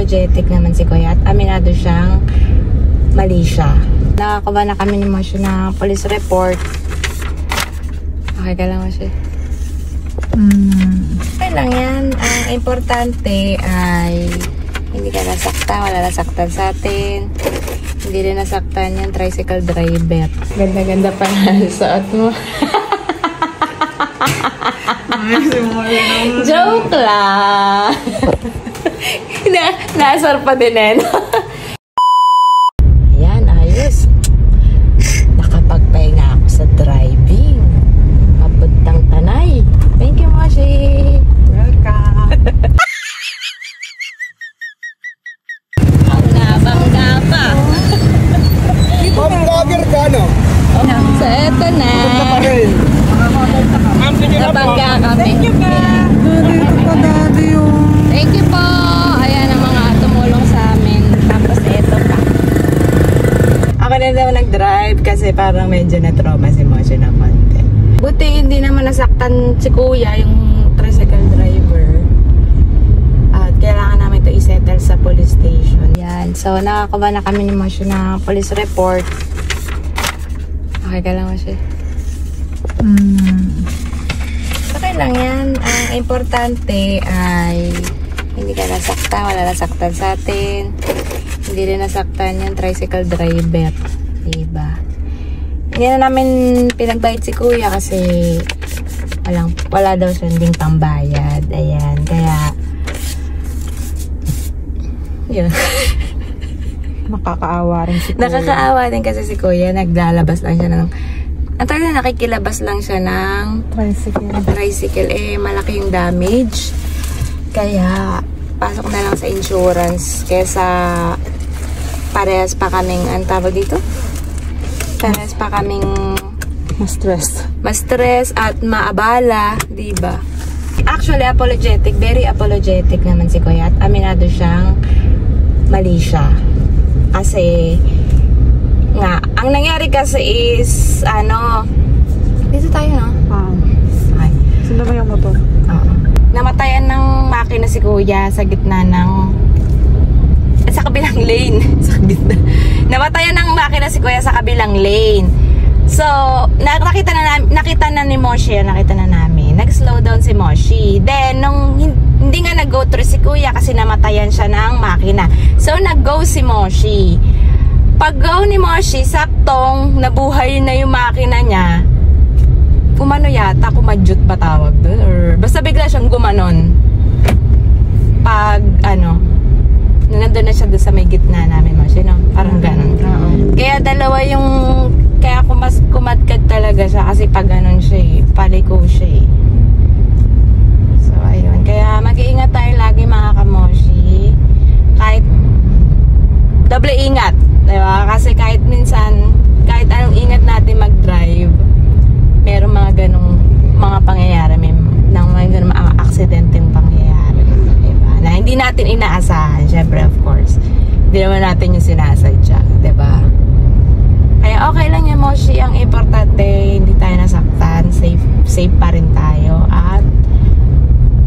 apologetic naman si Kuya at aminado siyang mali siya. Nakakuha na kami ni Moshe ng police report. Okay ka lang, Moshe? Okay lang yan. Ang importante ay hindi ka nasaktan, wala nasaktan sa atin. Hindi rin nasaktan yung tricycle driver. Ganda-ganda pa na suot mo. Joke lang. Nasar pa din eh. Ayan, ayos. Nakapagpahinga ako sa driving. Papuntang Tanay. Thank you, Moshe. Welcome. Ang nabangga pa. Vlogger ka, no? So, eto na. Nabangga kami. Thank you, ka. Dito pa, daddy, oh. Thank you po. Ayan ang mga tumulong sa amin. Tapos eto pa. Ako na daw nag-drive kasi parang medyo na-trauma si Moshe na konti. Buti hindi naman nasaktan si Kuya, yung tricycle driver. At kailangan namin ito i-settle sa police station. Yan. So, nakakuha na kami ni Moshe ng police report. Okay ka lang, Moshe? Okay lang yan. Ang importante ay hindi ka nasaktan, wala nasaktan sa atin. Hindi rin nasaktan yung tricycle driver. Diba? Hindi na namin pinagbayad si Kuya kasi wala daw siya ding pambayad. Ayan. Kaya yun. Nakakaawa rin si Kuya. Nakakaawa din kasi si Kuya. Naglalabas lang siya ng nakikilabas lang siya ng tricycle. Eh, malaki yung damage. Kaya, pasok na lang sa insurance. Kesa, parehas pa kaming, ang tawag dito? Parehas pa kaming ma-stress at maabala, diba? Actually, apologetic. Very apologetic naman si Kuya. At aminado siyang mali siya. Kasi, nga, ang nangyari kasi is, dito tayo, no? Okay. Sino ba yung motor? Namatayan ng makina si Kuya sa gitna ng, sa kabilang lane. Namatayan ng makina si Kuya sa kabilang lane. So, nakita na ni Moshe, nakita na namin. Nag-slow down si Moshe. Then, nung hindi nga nag-go through si Kuya kasi namatayan siya ng makina. So, nag-go si Moshe. Pag-go ni Moshe, saktong nabuhay na yung makina niya, kumano yata, kumadyot ba tawag doon? Or basta bigla siyang gumanon. Pag, nandun na siya doon sa may gitna namin, Moshe, no? Parang ganon. Kaya dalawa yung, kaya kumadkad talaga siya kasi pag ganon siya paliko siya So, ayun. Kaya mag-iingat tayo lagi mga kamoshe. Kahit double ingat. Diba? Kasi kahit minsan, kahit anong ingat natin mag-drive, meron mga ganong mga pangyayari, may mga ganong mga aksidenteng pangyayari. Diba? Na hindi natin inaasahan, syempre of course. Hindi naman natin yung sinasadya. Diba? Kaya okay lang yan, Moshe. Ang importante, hindi tayo nasaktan. Safe pa rin tayo. At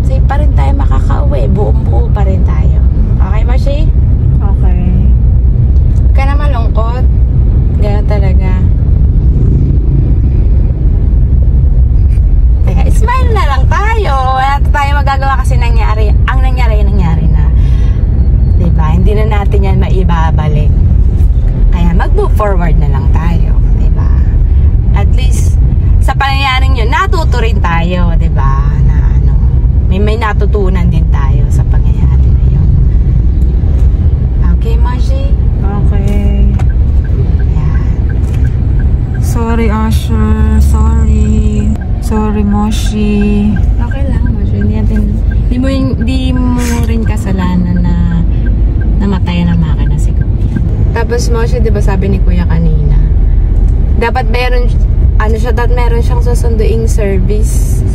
safe pa rin tayo makakauwi. Buong-buo pa rin tayo. Okay, Moshe? Okay. Huwag ka na malungkot. Gano'n talaga. Kaya smile na lang tayo. Wala tayo magagawa kasi nangyari. Ang nangyari na. Diba? Hindi na natin yan maibabalik. Kaya mag-move forward na lang tayo. Diba? At least, sa pangyayaring yun, natuto rin tayo. Diba? Na may natutunan din tayo sa pangyayari na yun. Okay, Moshe? Okay. Ayan. Sorry, Asher. Sorry, Moshe. Okay lang, Moshe. Hindi mo rin kasalanan na namatayan ang makina si Kuya. Tapos, Moshe, di ba sabi ni Kuya kanina, dapat meron siyang susunduing service.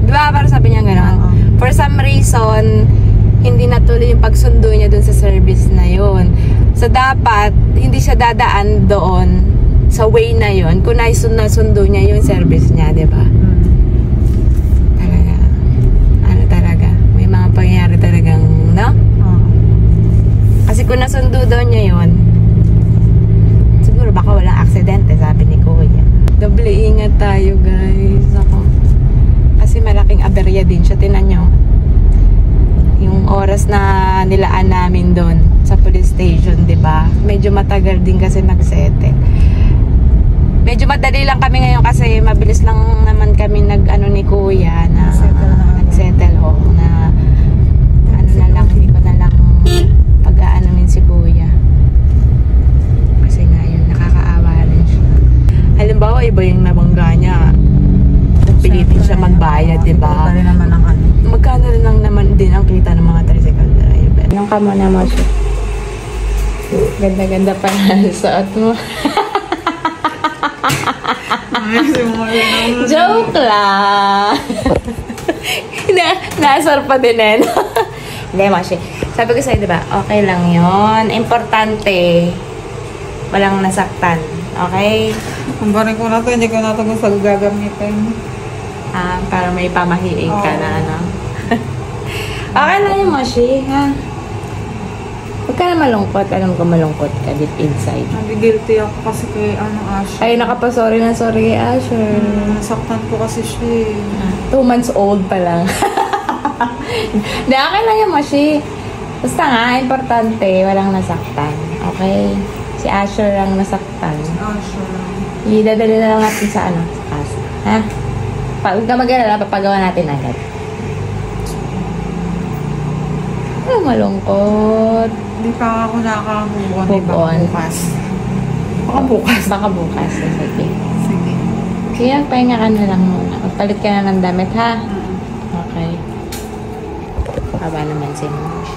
Di ba? Para sabi niya gano'n. For some reason, hindi natuloy yung pagsundo niya dun sa service na yun. So, dapat, hindi siya dadaan doon sa way na yun kung nasundo niya yung service niya, di ba? Talaga. May mga pangyayari talagang, no? oras na nilaan namin doon sa police station, 'di ba? Medyo matagal din kasi nag-settle. Medyo madali lang kami ngayon kasi mabilis lang naman kami nag-ano ni Kuya na nag-settle ho na ano na lang, hindi ko na lang pag-aanonin si Kuya. Kasi nga yun, nakakaawa rin siya. Halimbawa, iba yung nabangga niya. Pilitin siya magbayad, di ba? Magkano rin lang naman din ang kita ng mga tricycle driver. Anong kamo na mo siya? Ganda-ganda pa na suot mo. Joke lang. Nasar pa din eh. Hindi, Moshi. Sabi ko sa'yo, diba? Okay lang yon. Importante. Walang nasaktan. Okay? Ang barin ko na to, hindi ko na ito gusto gagamitin. Para may pamahiing ka na, ano? Okay lang yun, Moshi, ha? Huwag ka na malungkot. Alam ko malungkot ka deep inside. Nag-guilty ako kasi kay Asher. Ay, nakapasorry na sorry kay Asher. Nasaktan ko kasi siya 2 months old pa lang. Hindi, okay lang yan, Moshi. Basta nga, importante, walang nasaktan. Okay? Si Asher ang nasaktan. Asher. Idadali na lang natin sa ano? Sa casa. Ha? Huwag ka mag-alala, papagawa natin agad. Ano malungkot? Hindi pa ako nakaka-move on. Move on. Bukas. Baka bukas. Baka bukas. Sige. Sige. Sige, pahinga ka na lang muna. Magpalit ka na ng damit, ha? Okay. Haba naman si Moshi.